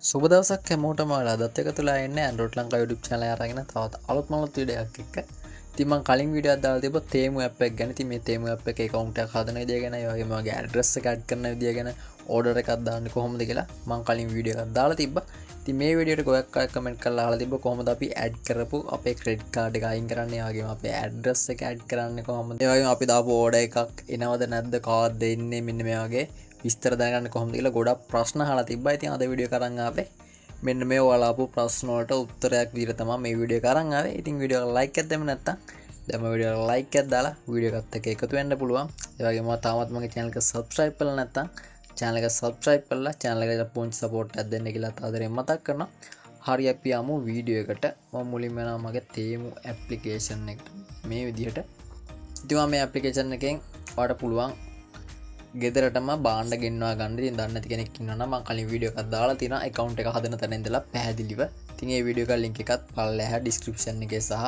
සුබ දවසක් හැමෝටම අදත් එක තුලා එන්නේ Android ලංකා YouTube channel එක අරගෙන තවත් අලුත් වීඩියෝ එකක් එක්ක. ඉතින් මම කලින් වීඩියෝ එකක් දාලා තිබ්බා තේමු app එක ගැන. ඉතින් මේ තේමු app එකේ account එකක් හදන විදිය ගැන, ඒ වගේම මගේ address එක add කරන විදිය ගැන, order එකක් දාන්නේ කොහොමද කියලා මම කලින් වීඩියෝ එකක් දාලා තිබ්බා. ඉතින් මේ වීඩියෝ එකට ගොඩක් අය කමෙන්ට් කරලා අහලා තිබ්බා කොහොමද අපි add කරපු අපේ credit card එක අයින් කරන්නේ, ඒ වගේම අපේ address එක add කරන්නේ කොහොමද, ඒ වගේම අපි දාපු order එකක් එනවද නැද්ද, කවද්ද එන්නේ, මෙන්න මේ වගේ විස්තර දැනගන්න කොහොමද කියලා ගොඩක් ප්‍රශ්න අහලා තිබ්බා. ඉතින් අද වීඩියෝ එක අරන් ආවේ මෙන්න මේ ඔයාලාපු ප්‍රශ්න වලට උත්තරයක් විදිහට තමයි මේ වීඩියෝ එක අරන් ආවේ. ඉතින් වීඩියෝ එක ලයික් එකක් දෙන්න නැත්නම් දැන් මේ වීඩියෝ එක ලයික් එකක් දාලා වීඩියෝ එකත් එක්ක එකතු වෙන්න පුළුවන්. ඒ වගේම තාමත් මගේ channel එක subscribe කරලා නැත්නම් channel එක subscribe කරලා channel එකට පොන්ච් support එකක් දෙන්න කියලා ආදරෙන් මතක් කරනවා. හරි අපි යමු වීඩියෝ එකට. මම මුලින්ම යනවා මගේ තේමු application එකට මේ විදිහට. ඉතින් මම මේ application එකෙන් ඔයාලට පුළුවන් ගෙදරටම බාණ්ඩ ගෙන්වා ගන්න. ඉතින් දන්නේ නැති කෙනෙක් ඉන්නවා නම් මම කලින් වීඩියෝ එකක් දාලා තියෙනවා account එක හදන තැන ඉඳලා පැහැදිලිව. ඉතින් ඒ වීඩියෝ එක link එකත් පල්ලෙහා description එකේ සහ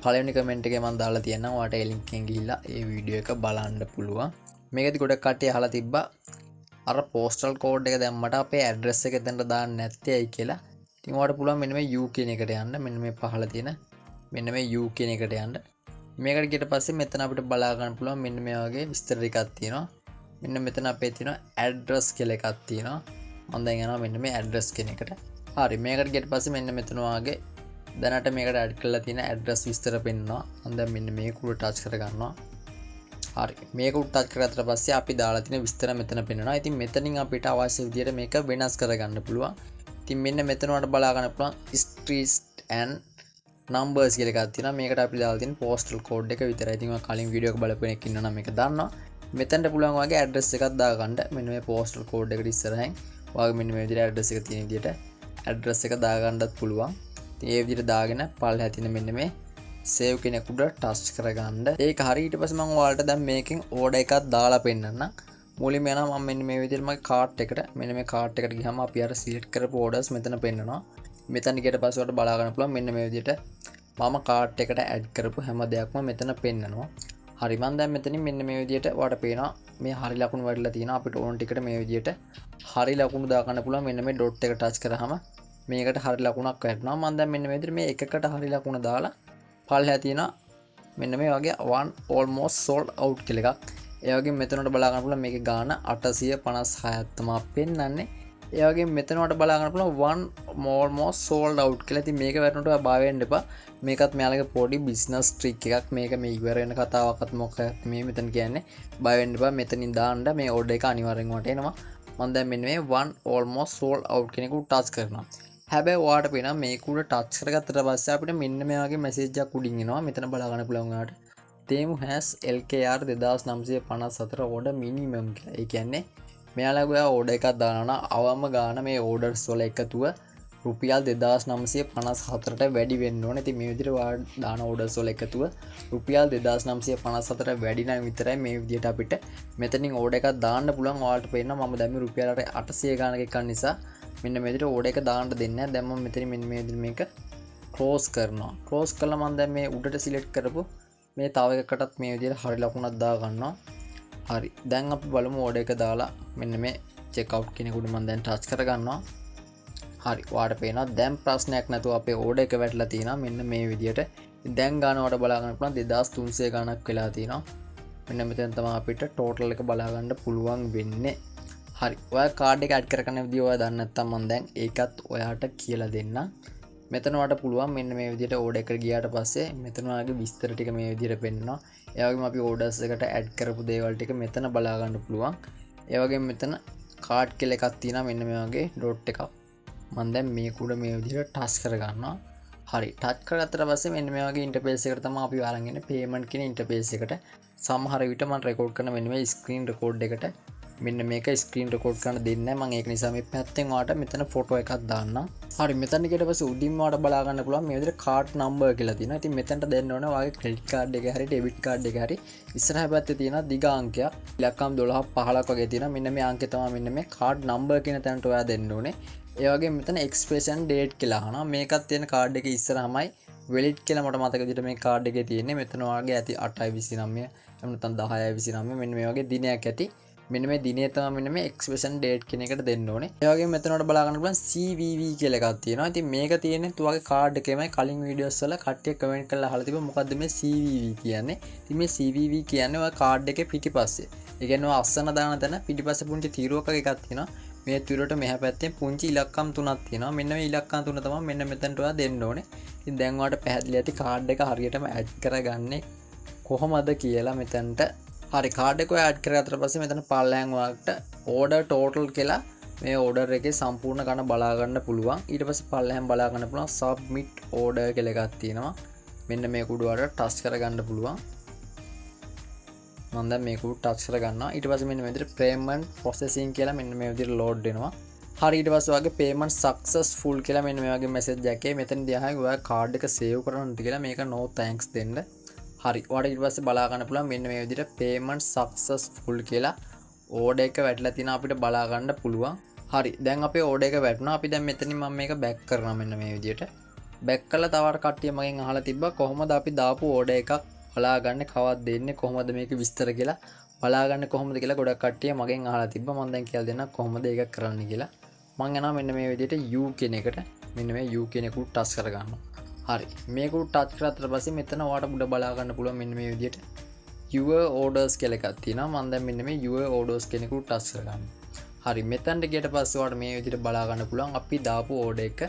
පළවෙනි comment එකේ මම දාලා තියෙනවා. ඔයාලට ඒ link එකෙන් ගිහිල්ලා ඒ වීඩියෝ එක බලන්න පුළුවන්. මේකෙදි ගොඩක් කට්ටිය අහලා තිබ්බා අර postal code එක දැම්මට අපේ address එක එතනට දාන්න නැත්තේ ඇයි කියලා. ඉතින් ඔයාලට පුළුවන් මෙන්න මේ U කියන එකට යන්න. මෙන්න මේ පහළ තියෙන මෙන්න මේ U කියන එකට යන්න. මේකට ගියට පස්සේ මෙතන අපිට බලා ගන්න පුළුවන් මෙන්න මේ වගේ විස්තර ටිකක් තියෙනවා. මෙන්න මෙතන අපේ තියෙනවා ඇඩ්‍රස් කියලා එකක් තියෙනවා. මම දැන් යනවා මෙන්න මේ ඇඩ්‍රස් කියන එකට. හරි මේකට ගියට පස්සේ මෙන්න මෙතන වාගේ දැනට මේකට ඇඩ් කරලා තියෙන ඇඩ්‍රස් විස්තර පෙන්නනවා. මම දැන් මෙන්න මේක උඩ ටච් කර ගන්නවා. හරි මේක උඩ ටච් කරගත්ත පස්සේ අපි දාලා තියෙන විස්තර මෙතන පෙන්නනවා. ඉතින් මෙතනින් අපිට අවශ්‍ය විදියට මේක වෙනස් කරගන්න පුළුවන්. ඉතින් මෙන්න මෙතන වලට බලා ගන්න පුළුවන් streets and numbers කියලා එකක් තියෙනවා. මේකට අපි දාලා තියෙන postal code එක විතරයි. ඉතින් මම කලින් වීඩියෝ එක බලපු කෙනෙක් ඉන්නවා නම් මේක දන්නවා. මෙතනට පුළුවන් වගේ ඇඩ්‍රස් එකක් දාගන්න. මෙන්න මේ postal code එකට ඉස්සරහින් ඔයාගේ මෙන්න මේ විදිහට ඇඩ්‍රස් එක තියෙන විදිහට ඇඩ්‍රස් එක දාගන්නත් පුළුවන්. ඉතින් ඒ විදිහට දාගෙන පල්ලෙහා තියෙන මෙන්න මේ save කියන එක උඩ ටච් කරගන්න. ඒක හරි ඊට පස්සේ මම ඔයාලට දැන් මේකෙන් order එකක් දාලා පෙන්නන්නම්. මුලින්ම යනවා මම මෙන්න මේ විදිහට මගේ cart එකට මෙන්න මේ cart එකට ගියාම අපි අර select කරපු orders මෙතන පෙන්නනවා. මෙතන ගියට පස්සේ ඔයාලට බලා ගන්න පුළුවන් මෙන්න මේ විදිහට මම cart එකට add කරපු හැම දෙයක්ම මෙතන පෙන්නනවා. හරි මම දැන් මෙතනින් මෙන්න මේ විදිහට ඔයාලට පේනවා මේ හරි ලකුණු වඩලා තියෙනවා. අපිට ඕන ටිකට මේ විදිහට හරි ලකුණු දා ගන්න පුළුවන්. මෙන්න මේ dot එක ටච් කරාම මේකට හරි ලකුණක් වැටෙනවා. මම දැන් මෙන්න මේ විදිහට මේ එකකට හරි ලකුණ දාලා පල්ලෙහා තියෙනවා මෙන්න මේ වගේ one almost sold out කියලා එකක්. ඒ වගේම මෙතනට බලා ගන්න පුළුවන් මේකේ ගාණ 856ක් තමයි පෙන්වන්නේ. ඒ වගේම මෙතනට බලා ගන්න පුළුවන් one almost sold out කියලා. ඉතින් මේක වැටුණට ඔයා බය වෙන්න එපා. මේකත් මෙයාලගේ පොඩි බිස්නස් ට්‍රික් එකක්. මේක මේ ඉවර වෙන කතාවක්වත් මොකක්ද මේ මෙතන කියන්නේ. බය වෙන්න එපා. මෙතනින් දාන්න මේ ඕඩර් එක අනිවාර්යෙන් වට එනවා. මම දැන් මෙන්න මේ one almost sold out කියන එක උඩ ටච් කරනවා. හැබැයි ඔයාලට පේනවා මේක උඩ ටච් කරගත්තට පස්සේ අපිට මෙන්න මේ වගේ මැසේජ් එකක් උඩින් එනවා. මෙතන බලා ගන්න පුළුවන් ඔයාලට. තේමු has LKR 2954 order minimum කියලා. ඒ කියන්නේ මෙයාලගේ ඕඩර් එකක් දානවා නම් අවම ගාන මේ ඕඩර්ස් වල එකතුව රුපියල් 2954ට වැඩි වෙන්න ඕනේ. ඉතින් මේ විදිහට ඔයාලා දාන ඕඩර්ස් වල එකතුව රුපියල් 2954ට වැඩි නම් විතරයි මේ විදිහට අපිට මෙතනින් ඕඩර් එකක් දාන්න පුළුවන්. ඔයාලට පේනවා මම දැන් මේ රුපියල් 800 ගානක එකක් නිසා මෙන්න මේ විදිහට ඕඩර් එක දාන්න දෙන්නේ නැහැ. දැන් මම මෙතනින් මෙන්න මේ විදිහට මේක ක්ලෝස් කරනවා. ක්ලෝස් කළා මම දැන් මේ උඩට සිලෙක්ට් කරපු මේ තව එකකටත් මේ විදිහට හරි ලකුණක් දා ගන්නවා. හරි දැන් අපි බලමු ඕඩර් එක දාලා මෙන්න මේ චෙක් අවුට් කියන එක උඩ මම දැන් ටච් කරගන්නවා. හරි ඔයාලට පේනවා දැන් ප්‍රශ්නයක් නැතුව අපේ ඕඩර් එක වැටලා තියෙනවා මෙන්න මේ විදිහට. දැන් ගාන ඔයාලට බලා ගන්න පුළුවන් 2300 ගාණක් වෙලා තියෙනවා. මෙන්න මෙතෙන් තමයි අපිට ටෝටල් එක බලා ගන්න පුළුවන් වෙන්නේ. හරි ඔයා කාඩ් එක ඇඩ් කරගන්න විදිය ඔයා දන්නේ නැත්නම් මම දැන් ඒකත් ඔයාට කියලා දෙන්නම්. මෙතන ඔයාලට පුළුවන් මෙන්න මේ විදිහට ඕඩර් එකට ගියාට පස්සේ මෙතන ඔයාගේ විස්තර ටික මේ විදිහට පෙන්නනවා. ඒ වගේම අපි ඕඩර්ස් එකට ඇඩ් කරපු දේවල් ටික මෙතන බලා ගන්න පුළුවන්. ඒ වගේම මෙතන කාඩ් කියලා එකක් තියෙනවා මෙන්න මේ වගේ ඩොට් එකක්. මම දැන් මේක උඩ මේ විදිහට ටච් කරගන්නවා. හරි ටච් කරගත්තට පස්සේ මෙන්න මේ වගේ ඉන්ටර්ෆේස් එකකට තමයි අපි අරන් එන්නේ පේමන්ට් කියන ඉන්ටර්ෆේස් එකට. සමහර විට මම රෙකෝඩ් කරන මෙන්න මේ ස්ක්‍රීන් රෙකෝඩ් එකට මෙන්න මේක ස්ක්‍රීන් රෙකෝඩ් කරන්න දෙන්නේ නැහැ. මම ඒක නිසා මේ පැත්තෙන් ඔයාලට මෙතන ෆොටෝ එකක් දාන්නම්. හරි මෙතන ගියට පස්සේ උඩින්ම ඔයාලට බලා ගන්න පුළුවන් මේ විදිහට කාඩ් නම්බර් කියලා තියෙනවා. ඉතින් මෙතනට දෙන්න ඕනේ ඔයාගේ ක්‍රෙඩිට් කාඩ් එක හරි ඩෙබිට් කාඩ් එක හරි ඉස්සරහ පැත්තේ තියෙන දිග අංකයක් ඉලක්කම් 12ක් 15ක් වගේ තියෙනවා. මෙන්න මේ අංකේ තමයි මෙන්න මේ කාඩ් නම්බර් කියන තැනට ඔයා දෙන්න ඕනේ. ඒ වගේම මෙතන එක්ස්ප්‍රෙෂන් ඩේට් කියලා අහනවා. මේකත් තියෙන කාඩ් එකේ ඉස්සරහමයි වෙලිඩ් කියලා මට මතක විදිහට මේ කාඩ් එකේ තියෙන්නේ. මෙතන ඔයාගේ ඇති 8/29 එහෙම නැත්නම් 10/29 මෙන්න මේ වගේ දිනයක් ඇති. මෙන්න මේ දිනේ තමයි මෙන්න මේ එක්ස්ප්‍රෙෂන් ඩේට් කියන එකට දෙන්න ඕනේ. ඒ වගේම මෙතනට බලා ගන්න පුළුවන් CVV කියලා එකක් තියෙනවා. ඉතින් මේක තියෙන්නේ තුවාගේ කාඩ් එකේමයි කලින් වීඩියෝස් වල කට්ටිය කමෙන්ට් කරලා අහලා තිබ්බා මොකද්ද මේ CVV කියන්නේ. ඉතින් මේ CVV කියන්නේ ඔය කාඩ් එකේ පිටිපස්සේ. ඒ කියන්නේ ඔය අස්සන දාන තැන පිටිපස්සේ පුංචි තීරුවක එකක් තියෙනවා. මේ තීරුවට මෙහා පැත්තේ පුංචි ඉලක්කම් තුනක් තියෙනවා. මෙන්න මේ ඉලක්කම් තුන තමයි මෙන්න මෙතනට ඔයා දෙන්න ඕනේ. ඉතින් දැන් ඔයාලට පැහැදිලි ඇති කාඩ් එක හරියටම ඇඩ් කරගන්නේ කොහොමද කියලා මෙතනට. හරි කාඩ් එක ඇඩ් කරගත්තට පස්සේ මෙතන පල්ලෙහාන් ඔයාලට ඕඩර් ටෝටල් කියලා මේ ඕඩර් එකේ සම්පූර්ණ ගණන බලා ගන්න පුළුවන්. ඊට පස්සේ පල්ලෙහාන් බලා ගන්න පුළුවන් සබ්මිට් ඕඩර් කියලා එකක් තියෙනවා. මෙන්න මේක උඩ ඔයාලට ටච් කරගන්න පුළුවන්. මම දැන් මේක උඩ ටච් කරගන්නවා. ඊට පස්සේ මෙන්න මේ විදිහට පේමන්ට් ප්‍රොසෙසින් කියලා මෙන්න මේ විදිහට ලෝඩ් වෙනවා. හරි ඊට පස්සේ ඔයාගේ පේමන්ට් සක්සස්ෆුල් කියලා මෙන්න මේ වගේ මෙසේජ් එකක් මෙතනදී අහයි ඔයා කාඩ් එක සේව් කරන්නද කියලා මේක no thanks දෙන්න. හරි ඔයාලට ඊට පස්සේ බලා ගන්න පුළුවන් මෙන්න මේ විදිහට payment successful කියලා ඕඩර් එක වැටලා තියෙනවා අපිට බලා ගන්න පුළුවන්. හරි දැන් අපේ ඕඩර් එක වැටුණා. අපි දැන් මෙතනින් මම මේක බෑක් කරනවා මෙන්න මේ විදිහට. බෑක් කළා තවට කට්ටිය මගෙන් අහලා තිබ්බා කොහොමද අපි දාපු ඕඩර් එකක් බලාගන්නේ කවද්ද දෙන්නේ කොහොමද මේක විස්තර කියලා බලාගන්නේ කොහොමද කියලා ගොඩක් කට්ටිය මගෙන් අහලා තිබ්බා. මම දැන් කියලා දෙන්නම් කොහොමද ඒක කරන්න කියලා. මම යනවා මෙන්න මේ විදිහට U කියන එකට මෙන්න මේ U කියන එක උඩ ටච් කරගන්නවා. හරි මේක උඩ ටච් කරාට පස්සේ මෙතන ඔයාලට උඩ බලා ගන්න පුළුවන් මෙන්න මේ විදිහට your orders කියලා එකක් තියෙනවා. මම දැන් මෙන්න මේ your orders කියන එක උඩ ටච් කරගන්නවා. හරි මෙතනට ගියට පස්සේ ඔයාලට මේ විදිහට බලා ගන්න පුළුවන් අපි දාපු ඕඩර් එක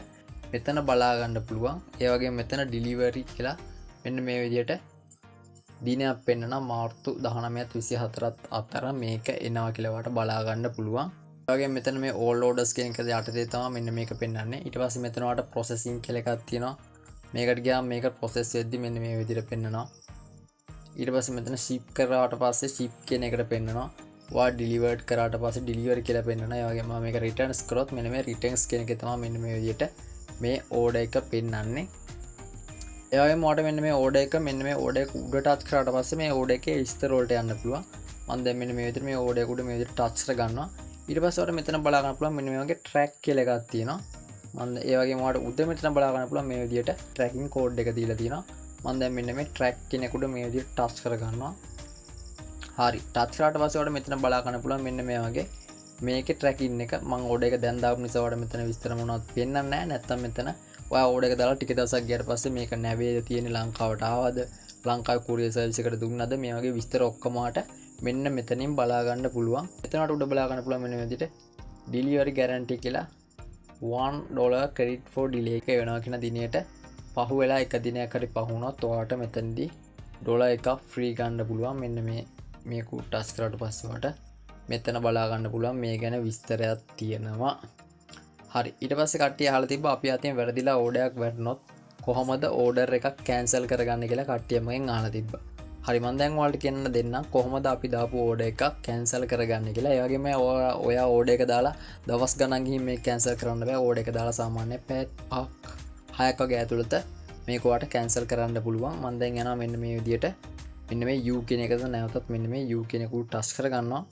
මෙතන බලා ගන්න පුළුවන්. ඒ වගේම මෙතන delivery කියලා මෙන්න මේ විදිහට දිනයක් පෙන්නනවා මාර්තු 19ත් 24ත් අතර මේක එනවා කියලා ඔයාලට බලා ගන්න පුළුවන්. ඒ වගේම මෙතන මේ all orders කියන එක යටතේ තමයි මෙන්න මේක පෙන්වන්නේ. ඊට පස්සේ මෙතන ඔයාලට processing කියලා එකක් තියෙනවා. මේකට ගියාම මේක process වෙද්දි මෙන්න මේ විදිහට පෙන්නනවා. ඊට පස්සේ මෙතන ship කරාට පස්සේ ship කියන එකට පෙන්නනවා. ඔයා delivered කරාට පස්සේ delivery කියලා පෙන්නනවා. ඒ වගේම මේක returns කරොත් මෙන්න මේ returns කියන එකේ තමයි මෙන්න මේ විදිහට මේ order එක පෙන්වන්නේ. ඒ වගේම ඔයාලට මෙන්න මේ order එක මෙන්න මේ order එක උඩ touch කරාට පස්සේ මේ order එකේ විස්තර වලට යන්න පුළුවන්. මම දැන් මෙන්න මේ විදිහට මේ order එක උඩ මේ විදිහට touch කරගන්නවා. ඊට පස්සේ ඔයාලට මෙතන බලා ගන්න පුළුවන් මෙන්න මේ වගේ track කියලා එකක් තියෙනවා. මම ඒ වගේම ඔයාලට උඩ මෙතන බලා ගන්න පුළුවන් මේ විදිහට tracking code එක දීලා තියෙනවා. මම දැන් මෙන්න මේ track කියන එක උඩ මේ විදිහට touch කරගන්නවා. හරි touch කරාට පස්සේ ඔයාලට මෙතන බලා ගන්න පුළුවන් මෙන්න මේ වගේ මේකේ tracking එක මම order එක දැන් දාපු නිසා ඔයාලට මෙතන විස්තර මොනවද පෙන්නන්නේ නැහැ. නැත්තම් මෙතන ඔයා ඕඩර් එක දාලා ටික දවසක් ගියාට පස්සේ මේක නැවේ තියෙන ලංකාවට ආවද ලංකාවේ courier service එකට දුන්නද මේ වගේ විස්තර ඔක්කොම මෙන්න මෙතනින් බලා ගන්න පුළුවන්. එතනට උඩ බලා ගන්න පුළුවන් මෙන්න මේ විදිහට delivery guarantee කියලා $1 credit for delay එක වෙනවා කියන දිනයට පහු වෙලා එක දිනයක් හරි පහු වුණොත් ඔයාලට මෙතනදී ඩොලර් එකක් ෆ්‍රී ගන්න පුළුවන්. මෙන්න මේ කුට් ටච් කරාට පස්සේ ඔයාලට මෙතන බලා ගන්න පුළුවන් මේ ගැන විස්තරයක් තියෙනවා. හරි ඊට පස්සේ කට්ටිය අහලා තිබ්බා අපි අතින් වැරදිලා ඕඩර් එකක් වැටුනොත් කොහොමද ඕඩර් එකක් කැන්සල් කරගන්න කියලා කට්ටිය මගෙන් අහලා තිබ්බා. හරි මම දැන් ඔයාලට කියන්න දෙන්නම් කොහොමද අපි දාපු ඕඩර් එකක් කැන්සල් කරගන්නේ කියලා. ඒ වගේම ඔයා ඕඩර් එක දාලා දවස් ගණන් ගිහින් මේක කැන්සල් කරන්න බෑ. ඕඩර් එක දාලා සාමාන්‍ය පැය 6ක් වගේ ඇතුළත මේක ඔයාලට කැන්සල් කරන්න පුළුවන්. මම දැන් යනවා මෙන්න මේ විදියට මෙන්න මේ U කියන එකද නැවතත් මෙන්න මේ U කියන එක උඩ ටච් කරගන්නවා.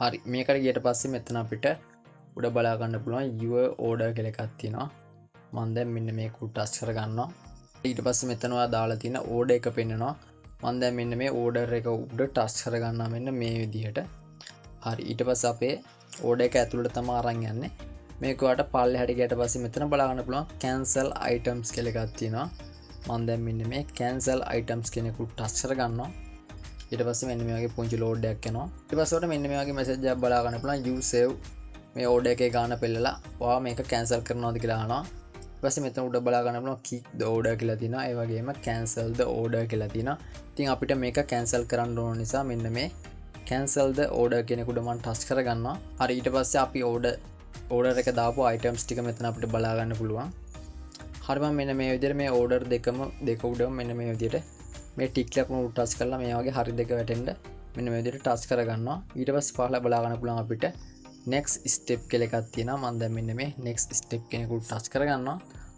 හරි මේකට ගියට පස්සේ මෙතන අපිට උඩ බලා ගන්න පුළුවන් your order කියලා එකක් තියෙනවා. මම දැන් මෙන්න මේක උඩ ටච් කරගන්නවා. ඊට පස්සේ මෙතන ඔයා දාලා තියෙන order එක පෙන්නනවා. මම දැන් මෙන්න මේ order එක උඩ ටච් කරගන්නවා මෙන්න මේ විදිහට. හරි ඊට පස්සේ අපේ order එක ඇතුළට තමයි අරන් යන්නේ. මේක ඔයාලට පල්ලෙහාට ගියට පස්සේ මෙතන බලා ගන්න පුළුවන් cancel items කියලා එකක් තියෙනවා. මම දැන් මෙන්න මේ cancel items කියන එක උඩ ටච් කරගන්නවා. ඊට පස්සේ මෙන්න මේ වගේ පුංචි load එකක් එනවා. ඊට පස්සේ ඔයාලට මෙන්න මේ වගේ message එකක් බලා ගන්න පුළුවන් you save මේ ඕඩර් එකේ ගාන පෙන්නලා ඔයා මේක කැන්සල් කරනවද කියලා අහනවා. ඊට පස්සේ මෙතන උඩ බලා ගන්න පුළුවන් kick the order කියලා තියෙනවා. ඒ වගේම cancel the order කියලා තියෙනවා. ඉතින් අපිට මේක කැන්සල් කරන්න ඕන නිසා මෙන්න මේ cancel the order කියන එක උඩ මම ටච් කරගන්නවා. හරි ඊට පස්සේ අපි order එක දාපු items ටික මෙතන අපිට බලා ගන්න පුළුවන්. හරි මම මෙන්න මේ විදිහට මේ order දෙක උඩම මෙන්න මේ විදිහට මේ ටික් එකක් උඩ ටච් කරලා මේ වගේ හරි දෙක වැටෙන්න මෙන්න මේ විදිහට ටච් කරගන්නවා. ඊට පස්සේ පහළ බලා ගන්න පුළුවන් අපිට next step කියලා එකක් තියෙනවා. මම දැන් මෙන්න මේ next step කියන එක උඩ ටච් කරගන්නවා.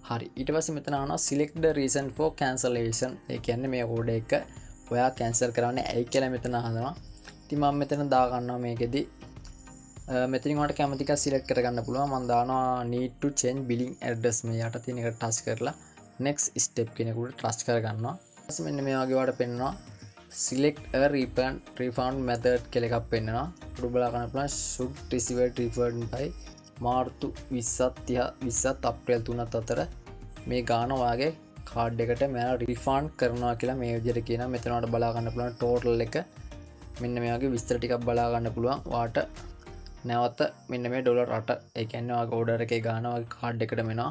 හරි ඊට පස්සේ මෙතන අහනවා select the reason for cancellation. ඒ කියන්නේ මේ order එක ඔයා cancel කරන්නේ ඇයි කියලා මෙතන අහනවා. ඉතින් මම මෙතන දා ගන්නවා මේකෙදි මෙතනින් ඔයාලට කැමති එකක් select කරගන්න පුළුවන්. මම දානවා need to change billing address මේ යට තියෙන එකට ටච් කරලා next step කියන එක උඩ ටච් කරගන්නවා. ඊට පස්සේ මෙන්න මේ වගේ ඔයාලට පෙන්නනවා select a refund method කියලා එකක් පෙන්නනවා. උඩ බලා ගන්න පුළුවන් should received refund by මාර්තු 20ත් 20ත් අප්‍රේල් 3ත් අතර මේ ගාන ඔයාගේ කාඩ් එකට මෙයාලා රිෆන්ඩ් කරනවා කියලා මේ විදිහට කියනවා. මෙතන ඔයාලට බලා ගන්න පුළුවන් ටෝටල් එක. මෙන්න මේ වගේ විස්තර ටිකක් බලා ගන්න පුළුවන්. ඔයාට නැවත මෙන්න මේ ඩොලර් 8 ඒ කියන්නේ ඔයාගේ ඕඩර් එකේ ගාන ඔයාගේ කාඩ් එකට මෙනවා.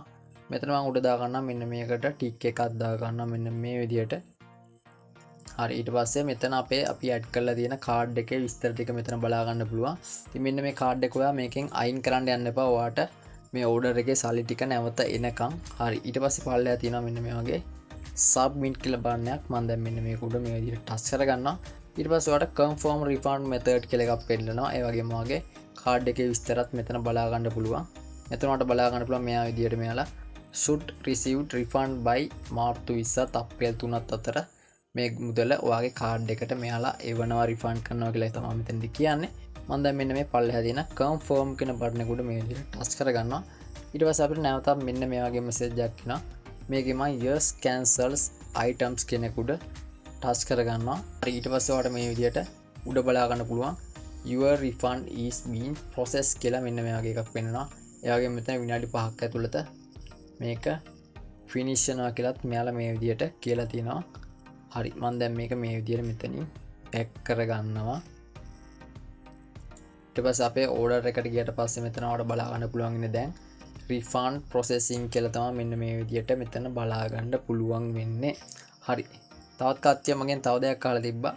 මෙතන මම උඩ දා ගන්නම් මෙන්න මේකට ටික් එකක් දා ගන්නම් මෙන්න මේ විදිහට. හරි ඊට පස්සේ මෙතන අපි ඇඩ් කරලා තියෙන කාඩ් එකේ විස්තර ටික මෙතන බලා ගන්න පුළුවන්. ඉතින් මෙන්න මේ කාඩ් එක ඔයා මේකෙන් අයින් කරන්න යන්න එපා. ඔයාට මේ ඕඩර් එකේ සල්ලි ටික නැවත එනකම්. හරි ඊට පස්සේ පල්ලෙහා තියෙනවා මෙන්න මේ වගේ සබ්මිට් කියලා බාන්නයක්. මම දැන් මෙන්න මේක උඩ මේ විදිහට ටච් කරගන්නවා. ඊට පස්සේ ඔයාට confirm refund method කියලා එකක් පෙන්නනවා. ඒ වගේම ඔයාගේ කාඩ් එකේ විස්තරත් මෙතන බලා ගන්න පුළුවන්. මෙතන ඔයාලට බලා ගන්න පුළුවන් මෙයා විදිහට මෙයාලා should received refund by මාර්තු 20ත් අප්‍රේල් 3ත් අතර මේ මුදල ඔයාගේ කාඩ් එකට මෙයාලා එවනවා රිෆන්ඩ් කරනවා කියලා තමයි මෙතනදී කියන්නේ. මම දැන් මෙන්න මේ පල්ලෙහා තියෙන confirm කියන බටන් එක උඩ මේ විදිහට ටච් කරගන්නවා. ඊට පස්සේ අපිට නැවතත් මෙන්න මේ වගේ මෙසේජ් එකක් එනවා. මේකේ මම yes cancels items කියන එක උඩ ටච් කරගන්නවා. හරි ඊට පස්සේ ඔයාලට මේ විදිහට උඩ බලා ගන්න පුළුවන් your refund is being processed කියලා මෙන්න මේ වගේ එකක් පෙන්නනවා. ඒ වගේම මෙතන විනාඩි 5ක් ඇතුළත මේක ෆිනිෂ් වෙනවා කියලාත් මෙයාලා මේ විදිහට කියලා තියෙනවා. හරි මම දැන් මේක මේ විදිහට මෙතනින් පැක් කරගන්නවා. ඊට පස්සේ අපේ ඕඩර් එකට ගියට පස්සේ මෙතන ඔයාලට බලා ගන්න පුළුවන් ඉන්නේ දැන් refund processing කියලා තමයි මෙන්න මේ විදිහට මෙතන බලා ගන්න පුළුවන් වෙන්නේ. හරි තවත් කට්ටිය මගෙන් තව දෙයක් අහලා තිබ්බා.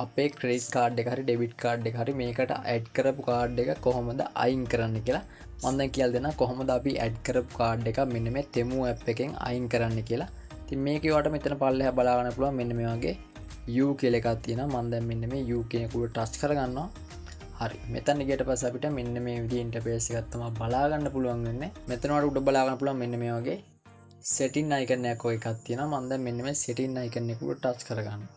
අපේ ක්‍රෙඩිට් කාඩ් එක හරි ඩෙබිට් කාඩ් එක හරි මේකට ඇඩ් කරපු කාඩ් එක කොහොමද අයින් කරන්න කියලා. මම දැන් කියලා දෙනවා කොහොමද අපි ඇඩ් කරපු කාඩ් එක මෙන්න මේ තෙමු ඇප් එකෙන් අයින් කරන්න කියලා. ඉතින් මේකේ වට මෙතන පල්ලෙහා බලා ගන්න පුළුවන් මෙන්න මේ වගේ U කියලා එකක් තියෙනවා. මම දැන් මෙන්න මේ U කියන එක උඩ ටච් කරගන්නවා. හරි මෙතන ගියට පස්සේ අපිට මෙන්න මේ විදිහේ ඉන්ටර්ෆේස් එකක් තමයි බලා ගන්න පුළුවන් වෙන්නේ. මෙතන වල උඩ බලා ගන්න පුළුවන් මෙන්න මේ වගේ setting icon එකක් ඔය එකක් තියෙනවා. මම දැන් මෙන්න මේ setting icon එක උඩ ටච් කරගන්නවා.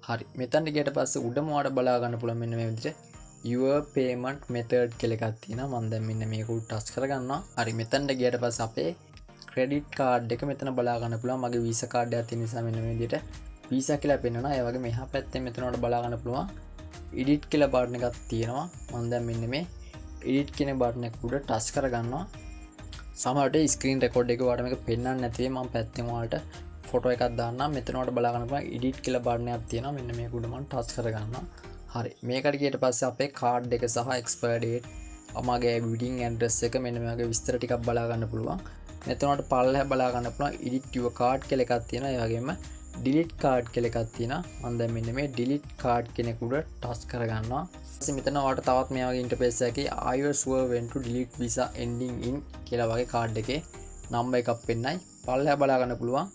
හරි මෙතන ගියට පස්සේ උඩම ඔයාලට බලා ගන්න පුළුවන් මෙන්න මේ විදිහට your payment method කියලා එකක් තියෙනවා. මම දැන් මෙන්න මේක උඩ ටච් කරගන්නවා. හරි මෙතනට ගියට පස්සේ අපේ ක්‍රෙඩිට් කාඩ් එක මෙතන බලා ගන්න පුළුවන්. මගේ Visa කාඩ් එකක් තියෙන නිසා මෙන්න මේ විදිහට Visa කියලා පෙන්නනවා. ඒ වගේම එහා පැත්තේ මෙතන වල බලා ගන්න පුළුවන් edit කියලා බටන් එකක් තියෙනවා. මම දැන් මෙන්න මේ edit කියන බටන් එක උඩ ටච් කරගන්නවා. සමහරවිට ස්ක්‍රීන් රෙකෝඩ් එක ඔයාලට මේක පෙන්වන්න නැති වෙයි. මම පැත්තෙන් ඔයාලට ෆොටෝ එකක් දාන්නම්. මෙතන වල බලා ගන්න පුළුවන් edit කියලා බටන් එකක් තියෙනවා. මෙන්න මේක උඩ මම ටච් කරගන්නවා. හරි මේකට ගියට පස්සේ අපේ කාඩ් එක සහ expiry date මගේ bidding address එක මෙන්න මේ වගේ විස්තර ටිකක් බලා ගන්න පුළුවන්. මෙතන වලට පල්ලෙහා බලා ගන්න පුළුවන් edit your card කියලා එකක් තියෙනවා. ඒ වගේම delete card කියලා එකක් තියෙනවා. මම දැන් මෙන්න මේ delete card කියන එක උඩ ටච් කරගන්නවා. ඊපස්සේ මෙතන ඔයාලට තවත් මේ වගේ interface එකකේ are you sure when to delete visa ending in කියලා වගේ කාඩ් එකේ නම්බර් එකක් පෙන්නයි. පල්ලෙහා බලා ගන්න පුළුවන්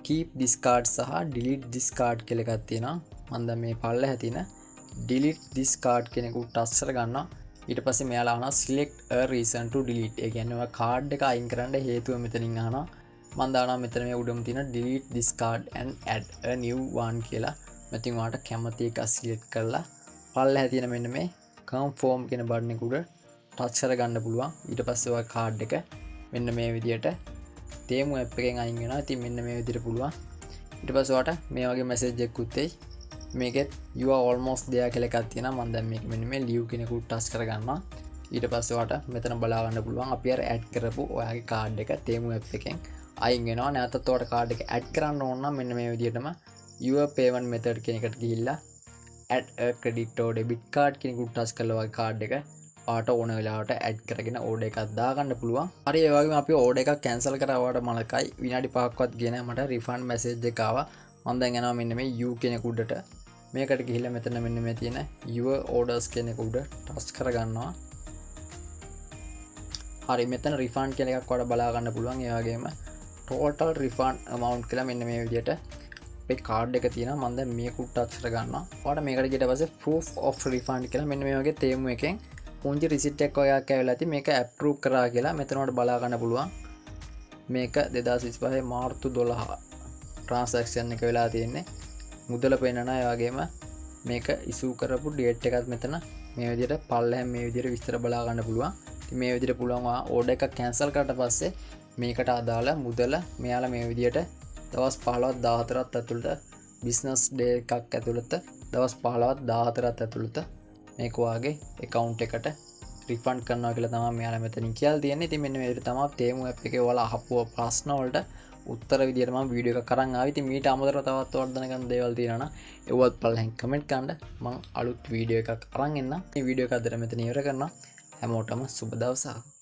keep this card සහ delete this card කියලා එකක් තියෙනවා. මම දැන් මේ පල්ලෙහා තියෙන delete this card කියන එක උඩ ටච් කරගන්නවා. ඊට පස්සේ මෙයාලා අහනවා select a reason to delete. ඒ කියන්නේ ඔය කාඩ් එක අයින් කරන්න හේතුව මෙතනින් අහනවා. මම දානවා මෙතන මේ උඩම තියෙන delete this card and add a new one කියලා. මෙතින් ඔයාලට කැමති එක select කරලා පල්ලෙහා තියෙන මෙන්න මේ confirm කියන බටන් එක උඩ ටච් කරගන්න පුළුවන්. ඊට පස්සේ ඔය කාඩ් එක මෙන්න මේ විදියට තේමු ඇප් එකෙන් අයින් වෙනවා. ඉතින් මෙන්න මේ විදියට පුළුවන්. ඊට පස්සේ ඔයාලට මේ වගේ මැසේජ් එකකුත් එයි. මේකෙත් you are almost there කියලා එකක් තියෙනවා. මම දැන් මේක මෙන්න මේ leave කියන එක උඩ ටච් කරගන්නවා. ඊට පස්සේ ඔයාලට මෙතන බලා ගන්න පුළුවන් අපි අර ඇඩ් කරපු ඔයාගේ කාඩ් එක තේමු ඇප් එකෙන් අයින් වෙනවා. නැවතත් ඔයාලට කාඩ් එක ඇඩ් කරන්න ඕන නම් මෙන්න මේ විදිහටම your payment method කියන එකට ගිහිල්ලා add a credit or debit card කියන එක උඩ ටච් කරලා ඔයාගේ කාඩ් එක ඔයාලට ඕන වෙලාවට ඇඩ් කරගෙන ඕඩර් එකක් දාගන්න පුළුවන්. හරි ඒ වගේම අපි ඕඩර් එකක් කැන්සල් කරා ඔයාලට මලකයි විනාඩි 5ක්වත් ගියේ නැහැ. මට රිෆන්ඩ් මැසේජ් එක ආවා. මම දැන් යනවා මෙන්න මේ U කියන එක උඩට. මේකට ගිහිල්ලා මෙතන මෙන්න මේ තියෙන your orders කියන එක උඩ ටච් කරගන්නවා. හරි මෙතන refund කියන එකක් ඔයාලට බලා ගන්න පුළුවන්. ඒ වගේම total refund amount කියලා මෙන්න මේ විදිහට අපේ කාඩ් එක තියෙනවා. මම දැන් මේක උඩ ටච් කරගන්නවා. ඔයාලට මේකට ගියට පස්සේ proof of refund කියලා මෙන්න මේ වගේ තේමු එකෙන් පුංචි receipt එකක් ඔයාලට ඇවිල්ලා ඇති. මේක approve කරා කියලා මෙතන ඔයාලට බලා ගන්න පුළුවන්. මේක 2025 මාර්තු 12 transaction එක වෙලා තියෙන්නේ. මුදල පෙන්නනවා. ඒ වගේම මේක ඉෂුව කරපු ඩේට් එකත් මෙතන මේ විදිහට පල්ලෙහාන් මේ විදිහට විස්තර බලා ගන්න පුළුවන්. ඉතින් මේ විදිහට පුළුවන් ඕඩර් එකක් කැන්සල් කරලා පස්සේ මේකට අදාළ මුදල මෙයාලා මේ විදිහට දවස් 15ක් 14ක් ඇතුළත බිස්නස් ඩේ එකක් ඇතුළත දවස් 15ත් 14ත් ඇතුළත මේක ඔයාගේ account එකට රිෆන්ඩ් කරනවා කියලා තමයි මෙයාලා මෙතනින් කියලා තියෙන්නේ. ඉතින් මෙන්න මේක තමයි තේමු app එකේ ඔයාලා අහපු ප්‍රශ්න වලට උත්තර විදියට මම වීඩියෝ එකක් අරන් ආවේ. ඉතින් මීට අමතරව තවත් ඔයාලට දැනගන්න දේවල් තියෙනවා නම් ඒවත් බලලා කමෙන්ට් කරන්න. මම අලුත් වීඩියෝ එකක් අරන් එන්නම්. මේ වීඩියෝ එක අදට මෙතන ඉවර කරනවා. හැමෝටම සුබ දවසක්.